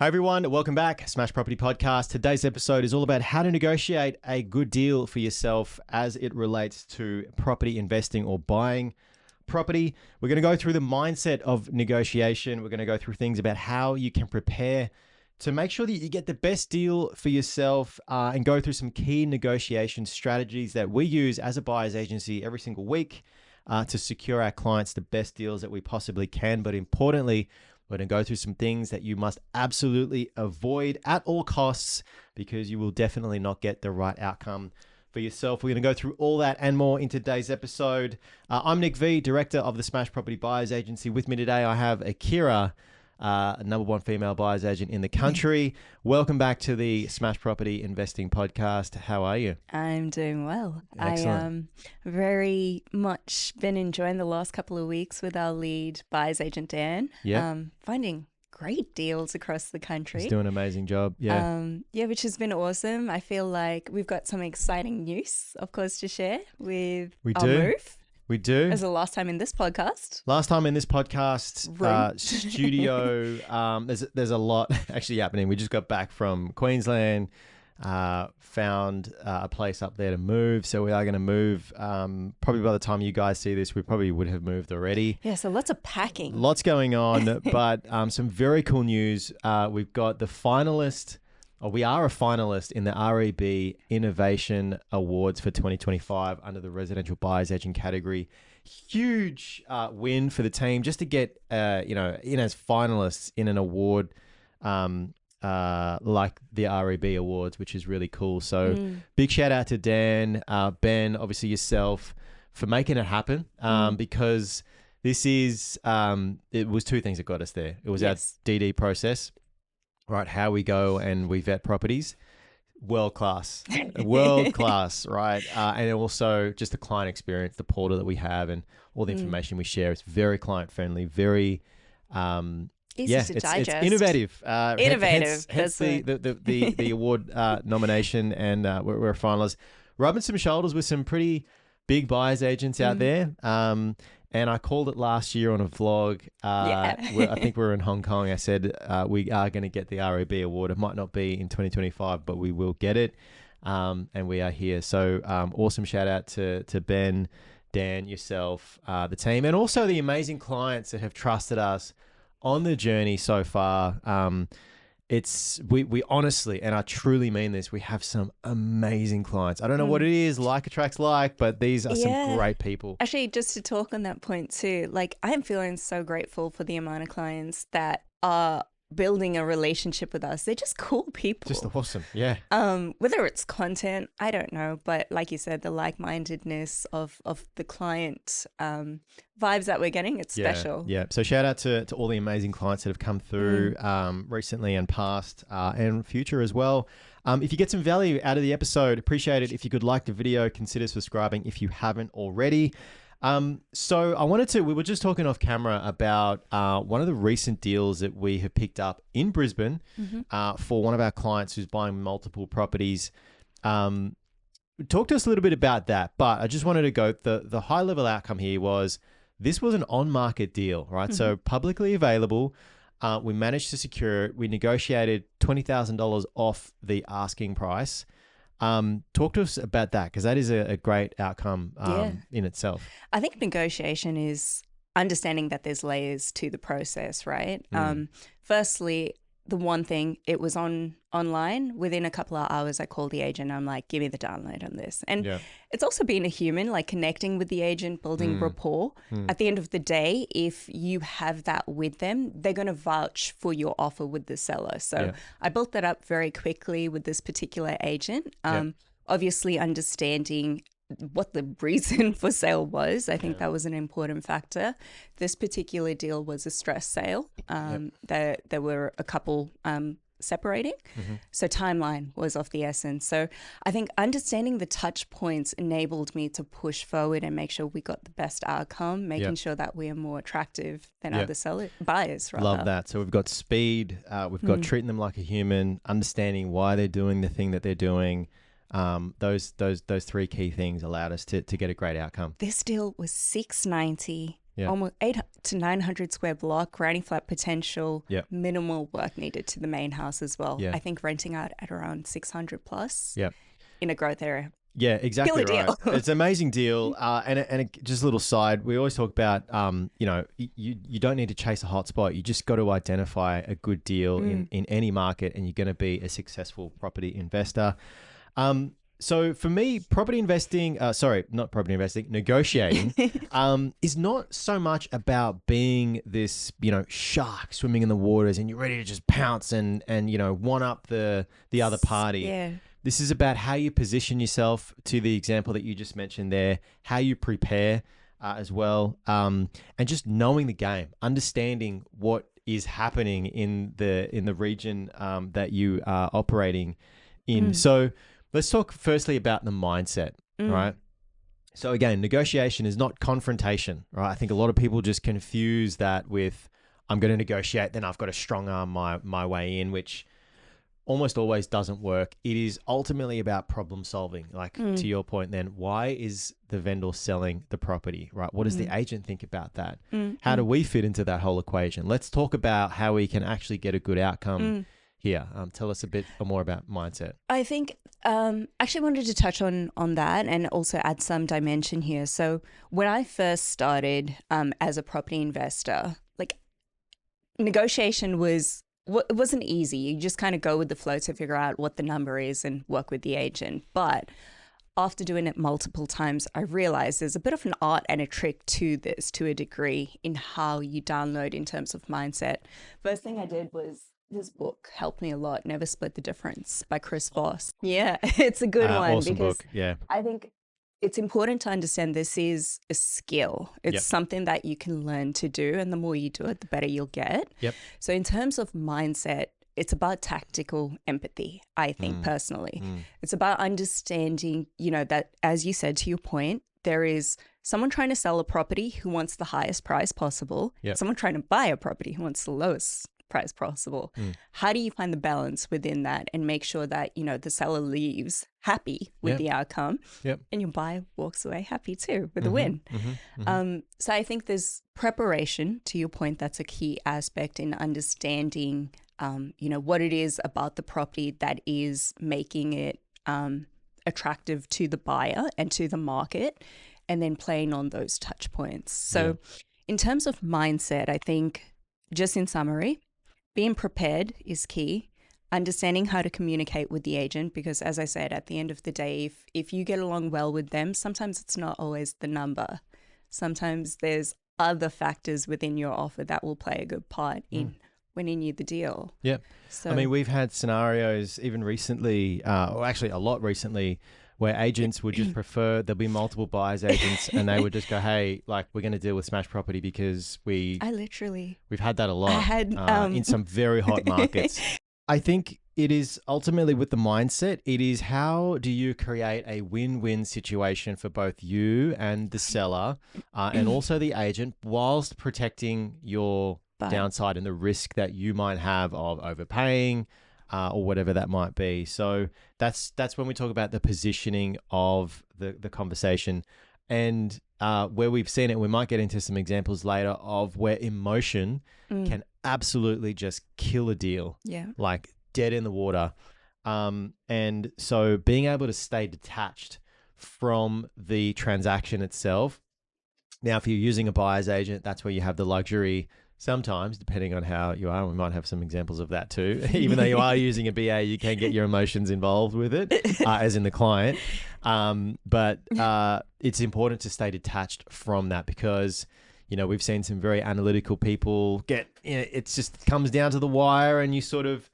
Hi everyone, welcome back. Smash Property Podcast. Today's episode is all about how to negotiate a good deal for yourself as it relates to property investing or buying property. We're going to go through the mindset of negotiation. We're going to go through things about how you can prepare to make sure that you get the best deal for yourself and go through some key negotiation strategies that we use as a buyer's agency every single week to secure our clients the best deals that we possibly can. But importantly, we're going to go through some things that you must absolutely avoid at all costs because you will definitely not get the right outcome for yourself. We're going to go through all that and more in today's episode. I'm Nick V, director of the Smash Property Buyers Agency. With me today, I have Akira, number one female buyer's agent in the country. Welcome back to the Smash Property Investing Podcast. How are you? I'm doing well. Excellent. I very much been enjoying the last couple of weeks with our lead buyer's agent, Dan. Yeah. Finding great deals across the country. He's doing an amazing job. Yeah. Which has been awesome. I feel like we've got some exciting news, of course, to share with our move. We do. As the last time in this podcast. Last time in this podcast studio, there's a lot actually happening. We just got back from Queensland, found a place up there to move. So we are going to move. Probably by the time you guys see this, we probably would have moved already. Yeah, so lots of packing. Lots going on, but some very cool news. We've got the finalist. We are a finalist in the REB Innovation Awards for 2025 under the Residential Buyers Agent category. Huge win for the team just to get, in as finalists in an award like the REB Awards, which is really cool. So big shout out to Dan, Ben, obviously yourself for making it happen because this is, it was two things that got us there. It was our DD process. Right, how we go and we vet properties, world class, right? And also just the client experience, the portal that we have, and all the information we share. It's very client friendly, very easy to digest. It's innovative. Innovative. Hence the award nomination, and we're a finalist. Rubbing some shoulders with some pretty big buyers agents out there. And I called it last year on a vlog. I think we were in Hong Kong. I said, we are going to get the REB award. It might not be in 2025, but we will get it. And we are here. So awesome shout out to Ben, Dan, yourself, the team, and also the amazing clients that have trusted us on the journey so far. We honestly, and I truly mean this, we have some amazing clients. I don't know what it is, like attracts like, but these are some great people. Actually, just to talk on that point too, like I'm feeling so grateful for the amount of clients that are building a relationship with us. They're just cool people. Just awesome, yeah. Whether it's content, I don't know, but like you said, the like-mindedness of the client vibes that we're getting, it's special. Yeah, so shout out to all the amazing clients that have come through recently and past and future as well. If you get some value out of the episode, appreciate it. If you could like the video, consider subscribing if you haven't already. So we were just talking off camera about one of the recent deals that we have picked up in Brisbane for one of our clients who's buying multiple properties. Talk to us a little bit about that, but I just wanted to go, the high level outcome here was this was an on-market deal, right? So publicly available. We managed to secure it. We negotiated $20,000 off the asking price. Talk to us about that, because that is a great outcome in itself. I think negotiation is understanding that there's layers to the process, right? Firstly, the one thing, it was online. Within a couple of hours, I called the agent. I'm like, give me the download on this. And it's also being a human, like connecting with the agent, building rapport. At the end of the day, if you have that with them, they're going to vouch for your offer with the seller. So I built that up very quickly with this particular agent. Obviously understanding what the reason for sale was. I think that was an important factor. This particular deal was a stress sale. There were a couple separating. So timeline was of the essence. So I think understanding the touch points enabled me to push forward and make sure we got the best outcome, making sure that we are more attractive than other buyers. Rather. Love that. So we've got speed, we've got treating them like a human, understanding why they're doing the thing that they're doing. Those three key things allowed us to get a great outcome. This deal was $690 almost 8 to 900 square block, granny flat potential, Yeah. minimal work needed to the main house as well. Yeah. I think renting out at around 600 plus Yeah. in a growth area. Yeah, exactly Killer right. deal. It's an amazing deal. Just a little side, we always talk about, you don't need to chase a hot spot. You just got to identify a good deal in any market, and you're going to be a successful property investor. So for me, negotiating is not so much about being this, shark swimming in the waters and you're ready to just pounce and one up the other party. Yeah. This is about how you position yourself, to the example that you just mentioned there, how you prepare as well, and just knowing the game, understanding what is happening in the region that you are operating in. So let's talk firstly about the mindset, right? So again, negotiation is not confrontation, right? I think a lot of people just confuse that with, I'm going to negotiate, then I've got to strong arm my way in, which almost always doesn't work. It is ultimately about problem solving. Like to your point then, why is the vendor selling the property, right? What does the agent think about that? How do we fit into that whole equation? Let's talk about how we can actually get a good outcome here. Tell us a bit more about mindset. I think actually wanted to touch on that and also add some dimension here. So when I first started as a property investor, like negotiation it wasn't easy. You just kind of go with the flow to figure out what the number is and work with the agent. But after doing it multiple times, I realized there's a bit of an art and a trick to this, to a degree, in how you download in terms of mindset. First thing I did was, this book helped me a lot, Never Split the Difference by Chris Voss. Yeah, it's a good one. Awesome because book, yeah. I think it's important to understand this is a skill. It's something that you can learn to do, and the more you do it, the better you'll get. Yep. So in terms of mindset, it's about tactical empathy, I think, personally. It's about understanding, that, as you said, to your point, there is someone trying to sell a property who wants the highest price possible, someone trying to buy a property who wants the lowest price possible. How do you find the balance within that and make sure that, the seller leaves happy with the outcome and your buyer walks away happy too with the win? So I think there's preparation, to your point. That's a key aspect in understanding, what it is about the property that is making it attractive to the buyer and to the market, and then playing on those touch points. So in terms of mindset, I think, just in summary, being prepared is key. Understanding how to communicate with the agent, because as I said, at the end of the day, if you get along well with them, sometimes it's not always the number. Sometimes there's other factors within your offer that will play a good part in winning you the deal. Yeah. So, I mean, we've had scenarios even recently, or actually a lot recently, where agents would just prefer, there'll be multiple buyers agents, and they would just go, hey, like, we're going to deal with Smash Property because we've had that a lot in some very hot markets. I think it is ultimately with the mindset, it is how do you create a win-win situation for both you and the seller and also the agent, whilst protecting your downside and the risk that you might have of overpaying, or whatever that might be. So that's when we talk about the positioning of the conversation, and where we've seen it. We might get into some examples later of where emotion can absolutely just kill a deal, like dead in the water. And so being able to stay detached from the transaction itself. Now, if you're using a buyer's agent, that's where you have the luxury. Sometimes, depending on how you are, we might have some examples of that too. Even though you are using a BA, you can get your emotions involved with it, as in the client. But it's important to stay detached from that, because, we've seen some very analytical people get, it just comes down to the wire, and you sort of,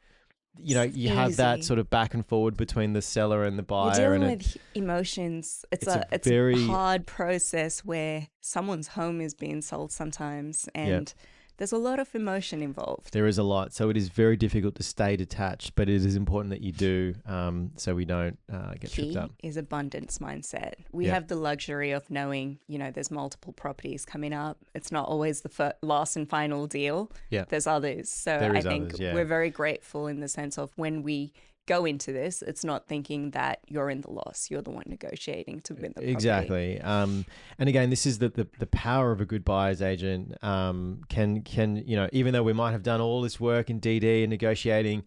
you have that sort of back and forward between the seller and the buyer. You're dealing with emotions. It's a hard process where someone's home is being sold sometimes, and there's a lot of emotion involved. There is a lot. So it is very difficult to stay detached, but it is important that you do, so we don't get tripped up. Key is abundance mindset. We have the luxury of knowing, there's multiple properties coming up. It's not always the last and final deal. Yeah. There's others. So I think we're very grateful in the sense of when we go into this, it's not thinking that you're in the loss. You're the one negotiating to win the property. Exactly. And again, this is the power of a good buyer's agent. Can even though we might have done all this work in DD and negotiating,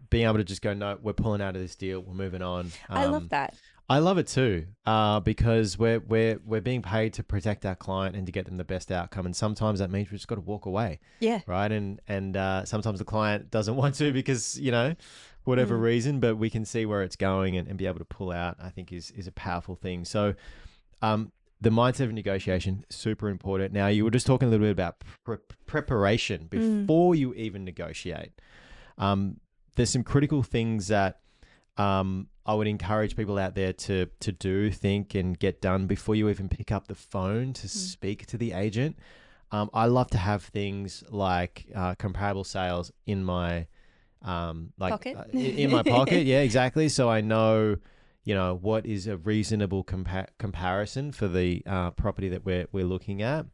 being able to just go, no, we're pulling out of this deal, we're moving on. I love that. I love it too, because we're being paid to protect our client and to get them the best outcome, and sometimes that means we just got to walk away. Yeah. Right. And sometimes the client doesn't want to because whatever reason, but we can see where it's going and be able to pull out. I think is a powerful thing. So, the mindset of negotiation, super important. Now, you were just talking a little bit about preparation before you even negotiate. There's some critical things that I would encourage people out there to do, think, and get done before you even pick up the phone to speak to the agent. I love to have things like comparable sales in my pocket. In my pocket. Yeah, exactly. So I know, what is a reasonable comparison for the property that we're looking at.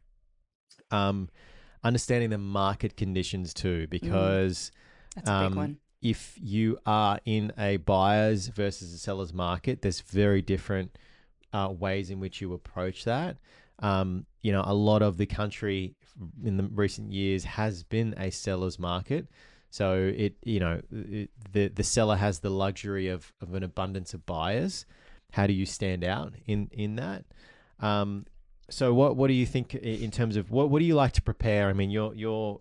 Understanding the market conditions too, because that's a big one. If you are in a buyer's versus a seller's market, there's very different ways in which you approach that. A lot of the country in the recent years has been a seller's market. So the seller has the luxury of an abundance of buyers. How do you stand out in that? So what do you think in terms of what do you like to prepare? I mean, you're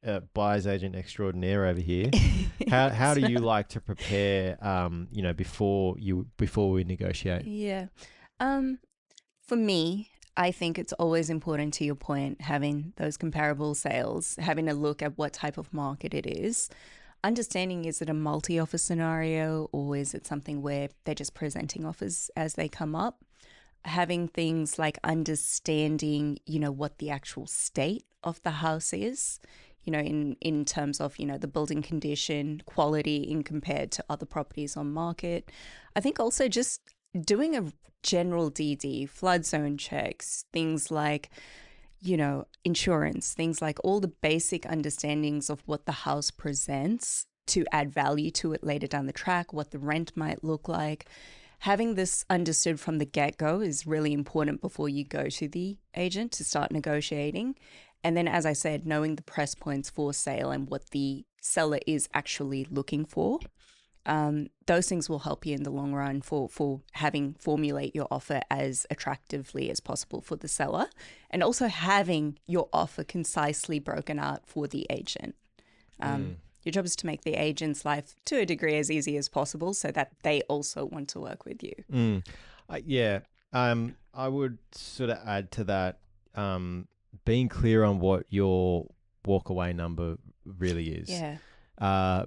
a buyer's agent extraordinaire over here. How do you like to prepare? Before we negotiate. Yeah, for me, I think it's always important, to your point, having those comparable sales, having a look at what type of market it is, understanding, is it a multi-offer scenario or is it something where they're just presenting offers as they come up? Having things like understanding, what the actual state of the house is, in terms of, the building condition, quality in compared to other properties on market. I think also just doing a general DD, flood zone checks, things like, insurance, things like all the basic understandings of what the house presents to add value to it later down the track, what the rent might look like. Having this understood from the get-go is really important before you go to the agent to start negotiating. And then, as I said, knowing the press points for sale and what the seller is actually looking for. Those things will help you in the long run for formulate your offer as attractively as possible for the seller, and also having your offer concisely broken out for the agent. Your job is to make the agent's life to a degree as easy as possible so that they also want to work with you. I would sort of add to that, being clear on what your walkaway number really is. Yeah. I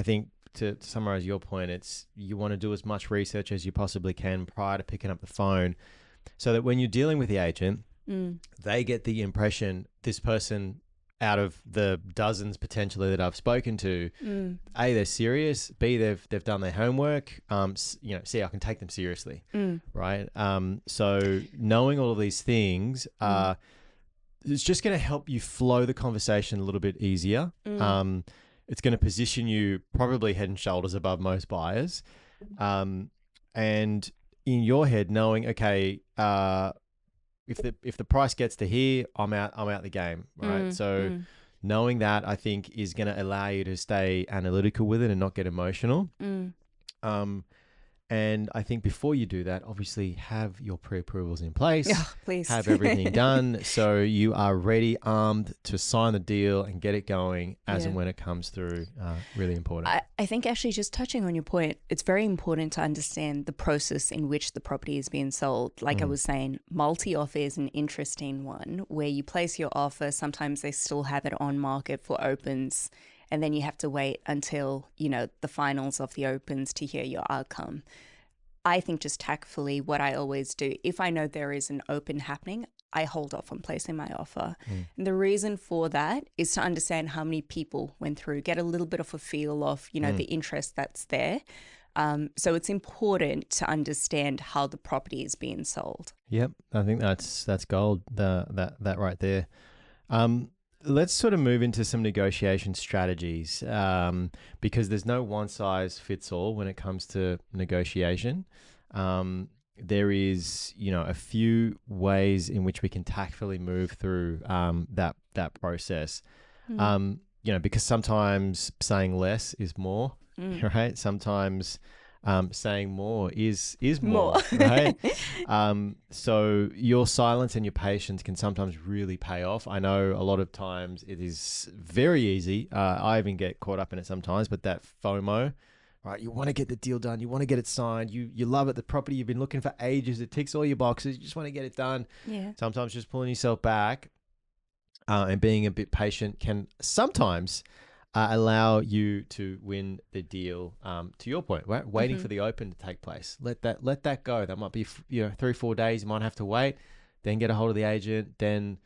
think to summarize your point, it's you want to do as much research as you possibly can prior to picking up the phone, so that when you're dealing with the agent, they get the impression this person, out of the dozens potentially that I've spoken to, A, they're serious, B, they've done their homework, C, I can take them seriously, right? So knowing all of these things, it's just going to help you flow the conversation a little bit easier. It's going to position you probably head and shoulders above most buyers. And in your head, knowing, okay, if the price gets to here, I'm out the game, right? Knowing that, I think, is going to allow you to stay analytical with it and not get emotional. And I think before you do that, obviously have your pre-approvals in place. Yeah, please. Have everything done so you are ready, armed to sign the deal and get it going as and when it comes through. Really important. I think actually just touching on your point, it's very important to understand the process in which the property is being sold. Like I was saying, multi-offer is an interesting one where you place your offer. Sometimes they still have it on market for opens, and then you have to wait until, the finals of the opens to hear your outcome. I think just tactfully, what I always do, if I know there is an open happening, I hold off on placing my offer. And the reason for that is to understand how many people went through, get a little bit of a feel of, the interest that's there. So it's important to understand how the property is being sold. Yep. I think that's gold, that right there. let's sort of move into some negotiation strategies, because there's no one size fits all when it comes to negotiation. There is, a few ways in which we can tactfully move through that process. Because sometimes saying less is more, right? Sometimes saying more is more, right? So your silence and your patience can sometimes really pay off. I know a lot of times it is very easy. I even get caught up in it sometimes, but that FOMO, right? You want to get the deal done. You want to get it signed. You love it. The property you've been looking for ages. It ticks all your boxes. You just want to get it done. Yeah. Sometimes just pulling yourself back and being a bit patient can sometimes allow you to win the deal. To your point, right? Waiting for the open to take place. Let that go. That might be 3-4 days. You might have to wait, then get a hold of the agent, then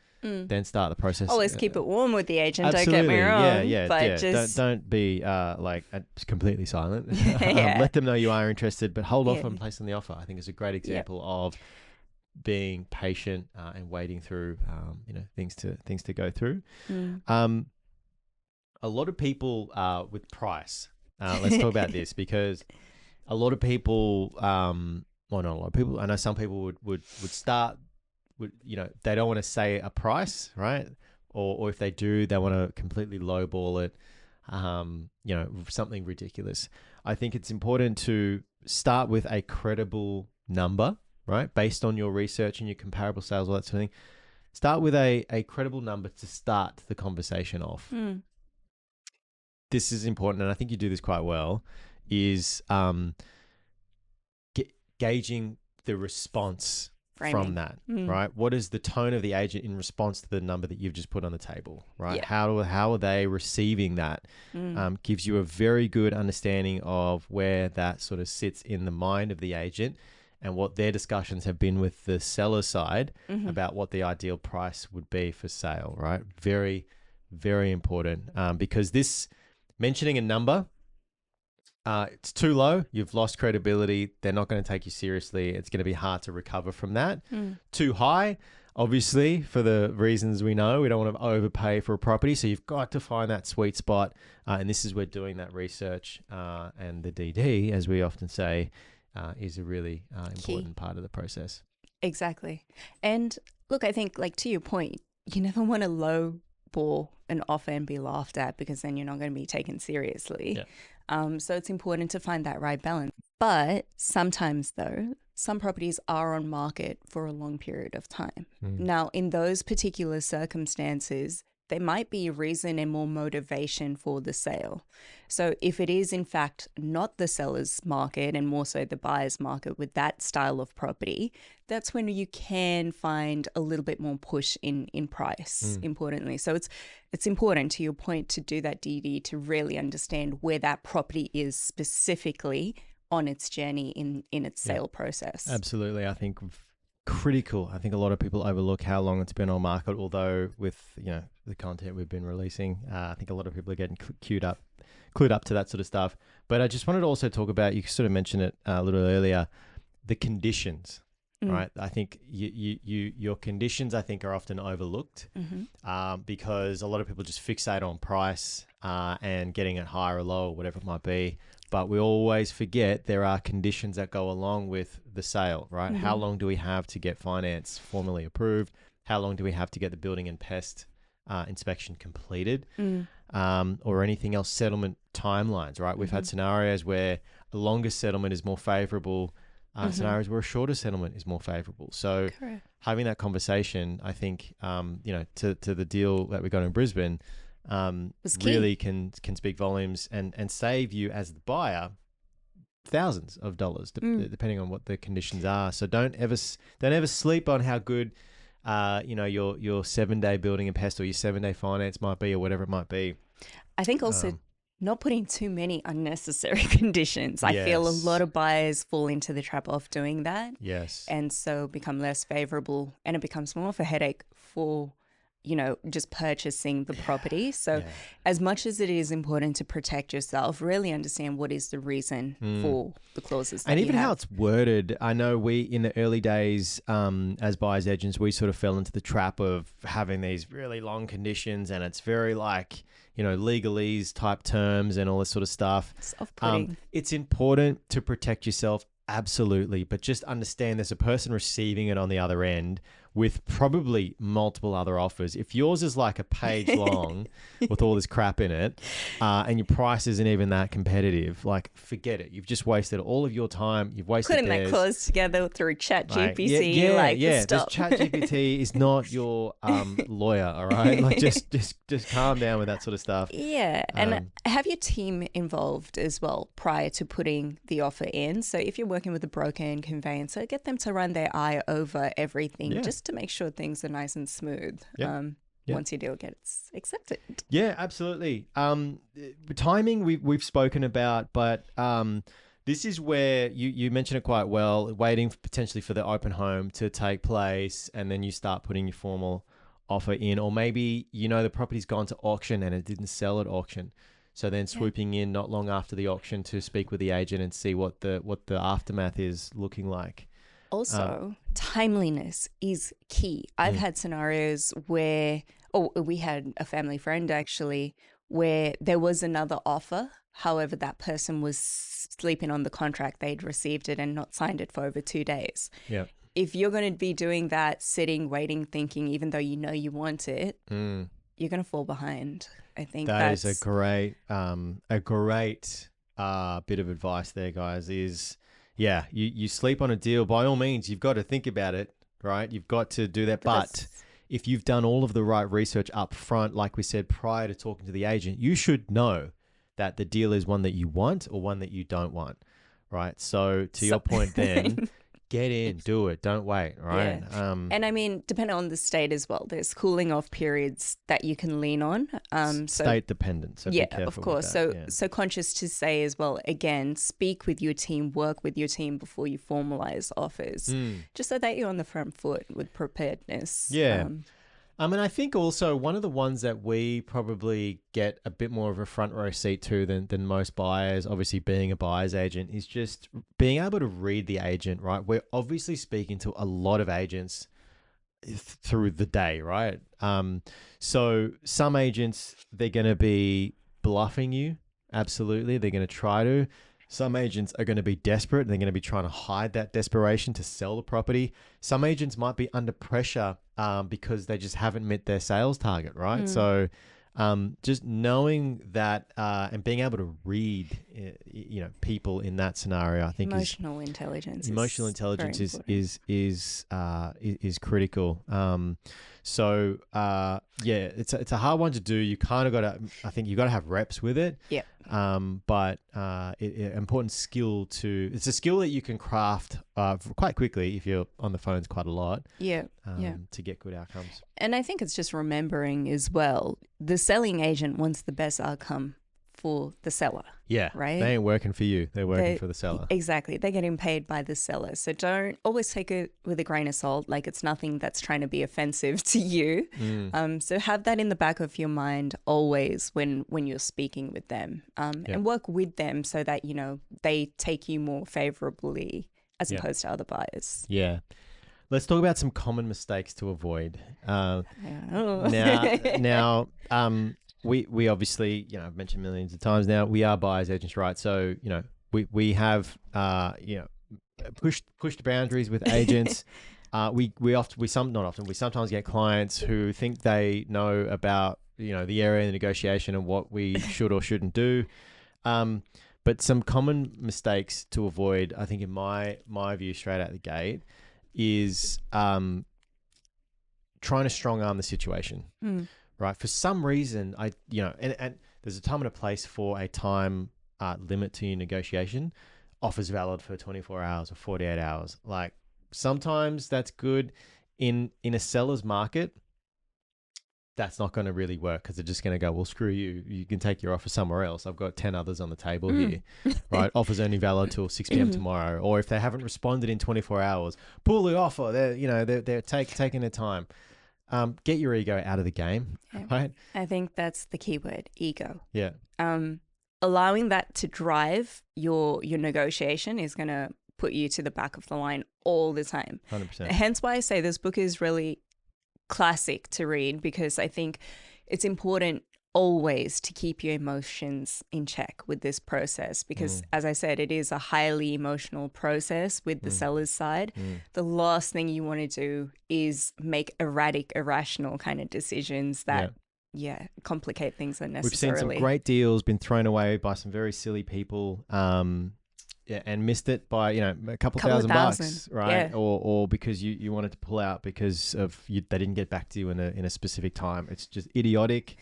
start the process. Always keep it warm with the agent. Absolutely. Don't get me wrong. Yeah. But just don't be completely silent. Let them know you are interested, but hold off on placing the offer. I think it's a great example of being patient and waiting through things to go through. A lot of people with price. Let's talk about this, because a lot of people, well, not a lot of people. I know some people would start with, they don't want to say a price, right? Or if they do, they want to completely lowball it. Something ridiculous. I think it's important to start with a credible number, right? Based on your research and your comparable sales, all that sort of thing. Start with a credible number to start the conversation off. This is important, and I think you do this quite well, is gauging the response from that, right? What is the tone of the agent in response to the number that you've just put on the table, right? Yeah. How are they receiving that? Gives you a very good understanding of where that sort of sits in the mind of the agent and what their discussions have been with the seller side about what the ideal price would be for sale, right? Very, very important, because this mentioning a number, it's too low, you've lost credibility, they're not going to take you seriously, it's going to be hard to recover from that. Too high, obviously, for the reasons we know, we don't want to overpay for a property, so you've got to find that sweet spot, and this is where doing that research and the DD, as we often say, is a really important part of the process. Exactly. And look, I think, to your point, you never want to lowball an offer and be laughed at, because then you're not going to be taken seriously. So it's important to find that right balance. But sometimes, though, some properties are on market for a long period of time. Now, in those particular circumstances, there might be a reason and more motivation for the sale. So if it is in fact not the seller's market and more so the buyer's market with that style of property, that's when you can find a little bit more push in price, importantly. So it's important, to your point, to do that DD to really understand where that property is specifically on its journey in its sale process. Absolutely. I think critical. I think a lot of people overlook how long it's been on market, although with the content we've been releasing, I think a lot of people are getting clued up to that sort of stuff. But I just wanted to also talk about, you sort of mentioned it a little earlier, the conditions, right? I think your conditions, I think, are often overlooked because a lot of people just fixate on price and getting it higher or lower, whatever it might be. But we always forget there are conditions that go along with the sale, right? How long do we have to get finance formally approved? How long do we have to get the building and pest inspection completed? Or anything else, settlement timelines, right? We've had scenarios where a longer settlement is more favorable, scenarios where a shorter settlement is more favorable. So having that conversation, I think, to the deal that we got in Brisbane, really can speak volumes and save you as the buyer thousands of dollars, depending on what the conditions are. So don't ever sleep on how good your 7-day building and pest or your 7-day finance might be, or whatever it might be. I think also not putting too many unnecessary conditions. I feel a lot of buyers fall into the trap of doing that. Yes. And so become less favorable, and it becomes more of a headache for just purchasing the property. So Yeah. as much as it is important to protect yourself, really understand what is the reason for the clauses that And you even how have. it's worded. I know we, in the early days, as buyer's agents, we sort of fell into the trap of having these really long conditions, and it's very like, legalese type terms and all this sort of stuff. It's off-putting. It's important to protect yourself, absolutely, but just understand there's a person receiving it on the other end with probably multiple other offers. If yours is like a page long with all this crap in it, and your price isn't even that competitive, like forget it. You've just wasted all of your time. You've wasted Putting that theirs. clause together through chat Like, GPT, stop. ChatGPT is not your lawyer, all right? Like just calm down with that sort of stuff. Yeah, and have your team involved as well prior to putting the offer in. So if you're working with a broker and conveyancer, get them to run their eye over everything just to make sure things are nice and smooth. Once your deal gets accepted. Yeah, absolutely. Timing we've spoken about, but this is where you mentioned it quite well, waiting potentially for the open home to take place, and then you start putting your formal offer in, or maybe the property's gone to auction and it didn't sell at auction. So then swooping in not long after the auction to speak with the agent and see what the aftermath is looking like. Also, timeliness is key. I've had scenarios where, we had a family friend actually, where there was another offer. However, that person was sleeping on the contract. They'd received it and not signed it for over 2 days. Yeah. If you're going to be doing that, sitting, waiting, thinking, even though you know you want it, you're going to fall behind. I think that is a great bit of advice there, guys, is... Yeah, you sleep on a deal, by all means, you've got to think about it, right? You've got to do that. But if you've done all of the right research up front, like we said, prior to talking to the agent, you should know that the deal is one that you want or one that you don't want, right? So to your point then, get in, do it, don't wait, right? Yeah. And I mean, depending on the state as well, there's cooling off periods that you can lean on. State dependent, so be careful of course. with that. So conscious to say as well, again, speak with your team, work with your team before you formalize offers, just so that you're on the front foot with preparedness. Yeah. I think also one of the ones that we probably get a bit more of a front row seat to than most buyers, obviously being a buyer's agent, is just being able to read the agent, right? We're obviously speaking to a lot of agents through the day, right? So some agents, they're going to be bluffing you. Absolutely. They're going to try to. Some agents are going to be desperate and they're going to be trying to hide that desperation to sell the property. Some agents might be under pressure because they just haven't met their sales target, right? So just knowing that and being able to read, people in that scenario, I think emotional intelligence is critical. It's a hard one to do. You kind of got to, I think you got to have reps with it. Yeah. But important skill it's a skill that you can craft quite quickly if you're on the phones quite a lot. To get good outcomes. And I think it's just remembering as well, the selling agent wants the best outcome for the seller. Yeah. Right? They ain't working for you. They're working for the seller. Exactly. They're getting paid by the seller. So don't always take it with a grain of salt. Like it's nothing that's trying to be offensive to you. So have that in the back of your mind always when you're speaking with them, and work with them so that, they take you more favorably as opposed to other buyers. Yeah. Let's talk about some common mistakes to avoid. Now, we obviously, I've mentioned millions of times now, we are buyers agents, right? So, we have, pushed boundaries with agents. We sometimes get clients who think they know about, the area and the negotiation and what we should or shouldn't do. But some common mistakes to avoid, I think in my view, straight out the gate, is trying to strong arm the situation. Right. For some reason, and there's a time and a place for a time limit to your negotiation. Offers valid for 24 hours or 48 hours. Like sometimes that's good. In a seller's market, that's not going to really work because they're just going to go, well, screw you. You can take your offer somewhere else. I've got 10 others on the table here, right? Offer's only valid till 6 p.m. tomorrow. Or if they haven't responded in 24 hours, pull the offer. They're taking their time. get your ego out of the game, right? I think that's the key word, ego. Yeah. Allowing that to drive your negotiation is going to put you to the back of the line all the time. 100%. Hence why I say this book is really classic to read, because I think it's important always to keep your emotions in check with this process, because as I said, it is a highly emotional process with the seller's side. The last thing you want to do is make erratic, irrational kind of decisions that complicate things unnecessarily. We've seen some great deals been thrown away by some very silly people, and missed it by a couple thousand bucks, right? Or because you wanted to pull out because of they didn't get back to you in a specific time. It's just idiotic,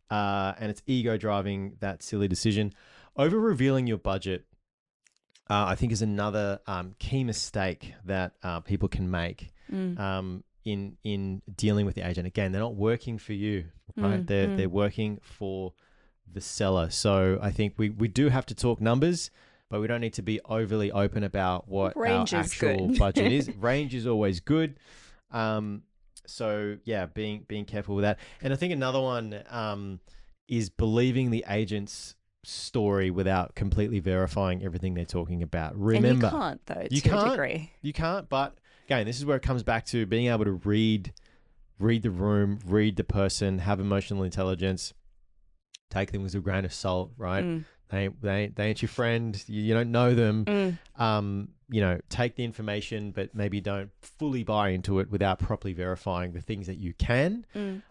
and it's ego driving that silly decision. Over revealing your budget, I think, is another key mistake that people can make in dealing with the agent. Again, they're not working for you, right? They're working for the seller. So I think we do have to talk numbers, but we don't need to be overly open about what range our is actual good. budget is. Range is always good. So yeah, being careful with that. And I think another one is believing the agent's story without completely verifying everything they're talking about. Remember, and you can't though. A degree. You can't. But again, this is where it comes back to being able to read the room, read the person, have emotional intelligence, take things with a grain of salt, right? They ain't your friend. You don't know them. Take the information, but maybe don't fully buy into it without properly verifying the things that you can,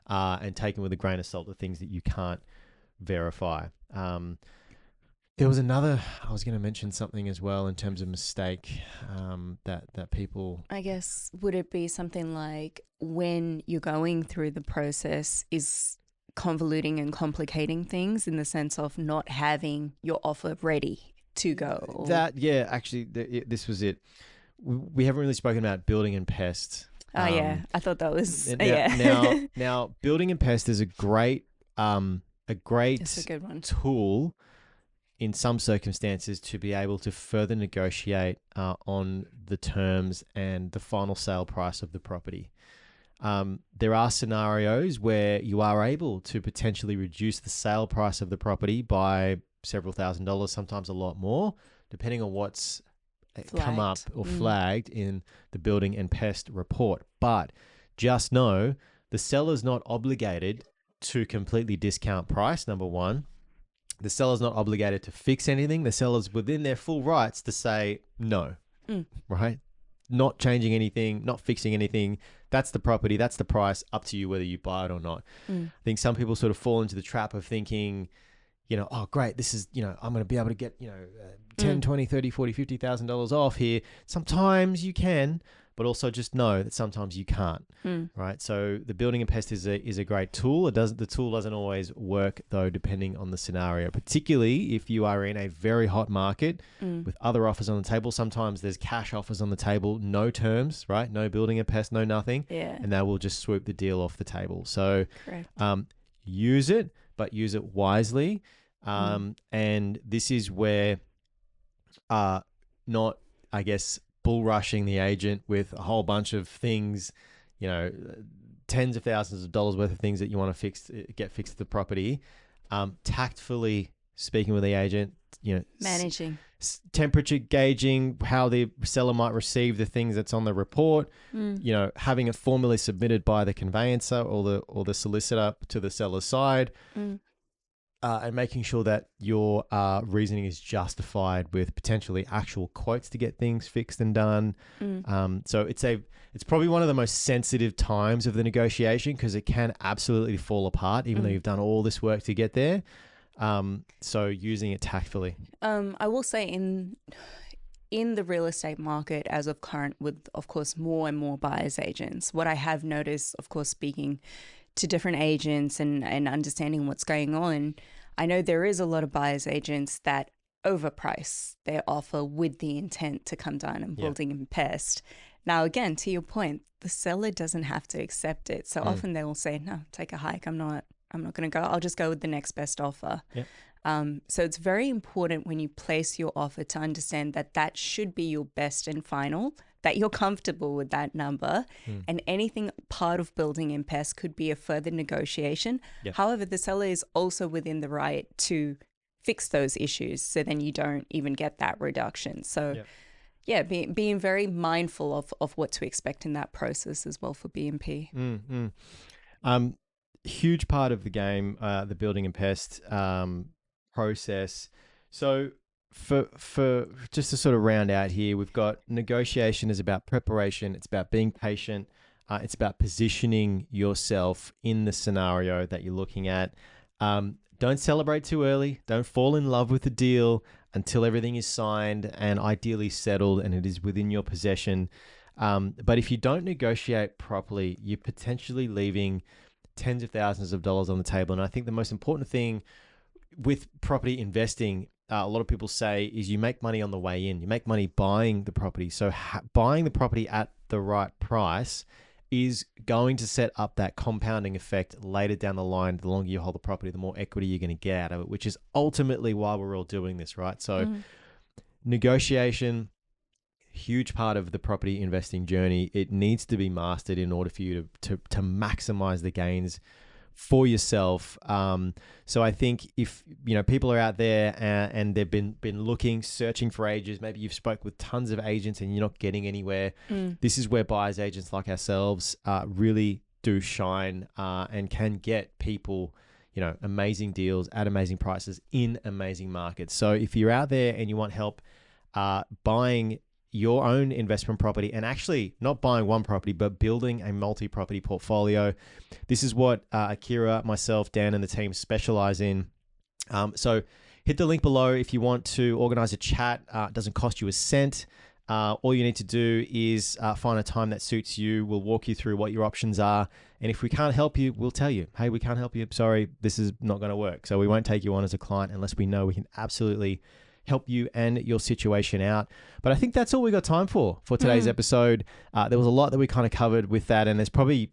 and taking with a grain of salt the things that you can't verify. There was another, I was going to mention something as well in terms of mistake, that people, I guess, would it be something like when you're going through the process is convoluting and complicating things in the sense of not having your offer ready to go? Actually, this was it. We haven't really spoken about building and pest. I thought that was Now building and pest is a great it's a good one. tool in some circumstances to be able to further negotiate on the terms and the final sale price of the property. There are scenarios where you are able to potentially reduce the sale price of the property by several $1,000s, sometimes a lot more, depending on what's come up or flagged in the building and pest report. But just know the seller's not obligated to completely discount price, number one. The seller's not obligated to fix anything. The seller's within their full rights to say no, right? Not changing anything, not fixing anything. That's the property. That's the price. Up to you whether you buy it or not. I think some people sort of fall into the trap of thinking, oh, great, this is, I'm going to be able to get, 10, 20, 30, 40, $50,000 off here. Sometimes you can, but also just know that sometimes you can't, right? So the building and pest is a great tool. The tool doesn't always work though, depending on the scenario, particularly if you are in a very hot market with other offers on the table. Sometimes there's cash offers on the table, no terms, right? No building and pest, no nothing. Yeah. And that will just swoop the deal off the table. So Correct. Use it, but use it wisely. And this is where not, I guess, bull rushing the agent with a whole bunch of things, tens of thousands of dollars worth of things that you want to get fixed to the property. Tactfully speaking with the agent, managing, temperature gauging how the seller might receive the things that's on the report, having it formally submitted by the conveyancer or the solicitor to the seller's side. And making sure that your reasoning is justified with potentially actual quotes to get things fixed and done. So it's probably one of the most sensitive times of the negotiation because it can absolutely fall apart even though you've done all this work to get there. So using it tactfully. I will say in the real estate market as of current with, of course, more and more buyer's agents, what I have noticed, of course, speaking to different agents and understanding what's going on, I know there is a lot of buyer's agents that overprice their offer with the intent to come down and building and pest. Now, again, to your point, the seller doesn't have to accept it. So often they will say, no, take a hike. I'm not going to go. I'll just go with the next best offer. So it's very important when you place your offer to understand that should be your best and final that you're comfortable with that number, Mm. and anything part of building in PES could be a further negotiation. Yep. However, the seller is also within the right to fix those issues, so then you don't even get that reduction. So Yep. yeah, being very mindful of what to expect in that process as well for B&P. Huge part of the game, the building and pest process. So for just to sort of round out here, we've got negotiation is about preparation. It's about being patient. It's about positioning yourself in the scenario that you're looking at. Don't celebrate too early. Don't fall in love with the deal until everything is signed and ideally settled and it is within your possession. But if you don't negotiate properly, you're potentially leaving tens of thousands of dollars on the table. And I think the most important thing with property investing, a lot of people say, is you make money on the way in. You make money buying the property. So buying the property at the right price is going to set up that compounding effect later down the line. The longer you hold the property, the more equity you're going to get out of it, which is ultimately why we're all doing this, right? So negotiation, huge part of the property investing journey. It needs to be mastered in order for you to maximize the gains for yourself. So I think if people are out there and they've been looking, searching for ages, maybe you've spoke with tons of agents and you're not getting anywhere. This is where buyers agents like ourselves really do shine and can get people amazing deals at amazing prices in amazing markets. So if you're out there and you want help buying your own investment property, and actually not buying one property, but building a multi-property portfolio, this is what Akira, myself, Dan, and the team specialize in. So hit the link below if you want to organize a chat. It doesn't cost you a cent. All you need to do is find a time that suits you. We'll walk you through what your options are. And if we can't help you, we'll tell you, hey, we can't help you. Sorry, this is not going to work. So we won't take you on as a client unless we know we can absolutely help you and your situation out. But I think that's all we got time for today's episode. There was a lot that we kind of covered with that, and there's probably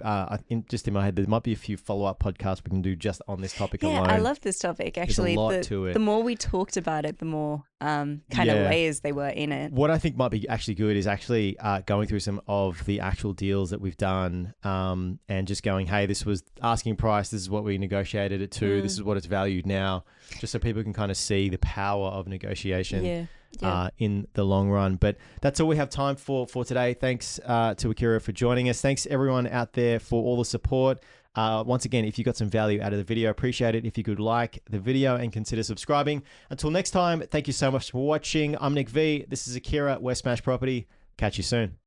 just in my head there might be a few follow-up podcasts we can do just on this topic alone. I love this topic. Actually, there's a lot to it. The more we talked about it, the more kind of layers they were in it. What I think might be actually good is actually going through some of the actual deals that we've done and just going, hey, this was asking price, this is what we negotiated it to, this is what it's valued now, just so people can kind of see the power of negotiation in the long run. But that's all we have time for today. Thanks to Akira for joining us. Thanks everyone out there for all the support. Once again, if you got some value out of the video, appreciate it if you could like the video and consider subscribing. Until next time, thank you so much for watching. I'm Nick V. This is Akira, West Smash Property. Catch you soon.